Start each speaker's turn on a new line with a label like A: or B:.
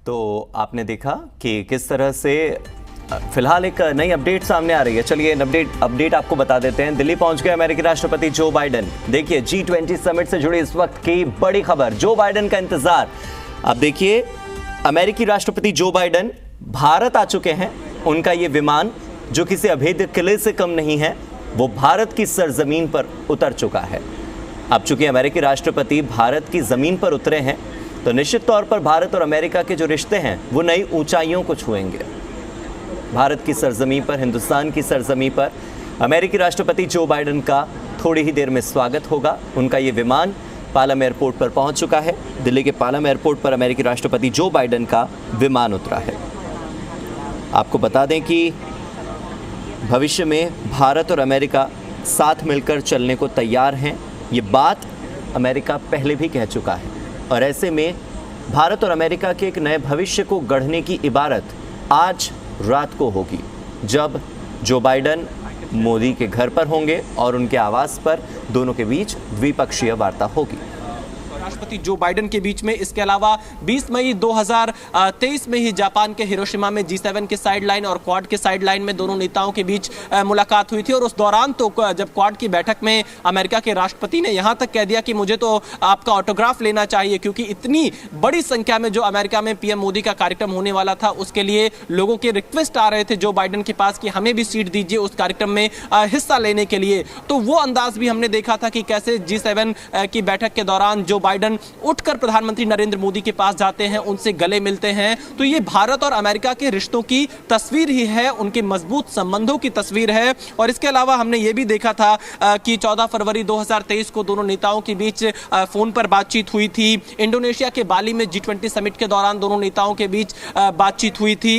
A: तो आपने देखा कि किस तरह से फिलहाल एक नई अपडेट सामने आ रही है। चलिए अपडेट आपको बता देते हैं। दिल्ली पहुंच गए अमेरिकी राष्ट्रपति जो बाइडेन। देखिए G20 समिट से जुड़ी इस वक्त की बड़ी खबर, जो बाइडेन का इंतजार। अब देखिए अमेरिकी राष्ट्रपति जो बाइडेन भारत आ चुके हैं। उनका ये विमान जो किसी अभेद्य किले से कम नहीं है, वो भारत की सरजमीन पर उतर चुका है। अब चूंकि अमेरिकी राष्ट्रपति भारत की जमीन पर उतरे हैं तो निश्चित तौर पर भारत और अमेरिका के जो रिश्ते हैं वो नई ऊंचाइयों को छुएंगे। भारत की सरजमीं पर, हिंदुस्तान की सरजमीं पर अमेरिकी राष्ट्रपति जो बाइडेन का थोड़ी ही देर में स्वागत होगा। उनका ये विमान पालम एयरपोर्ट पर पहुंच चुका है। दिल्ली के पालम एयरपोर्ट पर अमेरिकी राष्ट्रपति जो बाइडेन का विमान उतरा है। आपको बता दें कि भविष्य में भारत और अमेरिका साथ मिलकर चलने को तैयार हैं। ये बात अमेरिका पहले भी कह चुका है और ऐसे में भारत और अमेरिका के एक नए भविष्य को गढ़ने की इबारत आज रात को होगी, जब जो बाइडेन मोदी के घर पर होंगे और उनके आवास पर दोनों के बीच द्विपक्षीय वार्ता होगी।
B: राष्ट्रपति जो बाइडेन के बीच में इसके अलावा 20 मई 2023 में ही जापान के हिरोशिमा में G7 के साइडलाइन और क्वाड के साइडलाइन में दोनों नेताओं के बीच मुलाकात हुई थी। और उस दौरान तो जब क्वाड की बैठक में अमेरिका के राष्ट्रपति ने यहां तक कह दिया कि मुझे तो आपका ऑटोग्राफ लेना चाहिए, क्योंकि इतनी बड़ी संख्या में जो अमेरिका में पीएम मोदी का कार्यक्रम होने वाला था उसके लिए लोगों के रिक्वेस्ट आ रहे थे जो बाइडेन के पास कि हमें भी सीट दीजिए उस कार्यक्रम में हिस्सा लेने के लिए। तो वो अंदाज भी हमने देखा था कि कैसे G7 की बैठक के दौरान जो बाइडेन उठकर प्रधानमंत्री नरेंद्र मोदी के पास जाते हैं, उनसे गले मिलते हैं। तो ये भारत और अमेरिका के रिश्तों की तस्वीर ही है, उनके मजबूत संबंधों की तस्वीर है। और इसके अलावा हमने ये भी देखा था कि 14 फरवरी 2023 को दोनों नेताओं के बीच फोन पर बातचीत हुई थी। इंडोनेशिया के बाली में G20 समिट के दौरान दोनों नेताओं के बीच बातचीत हुई थी।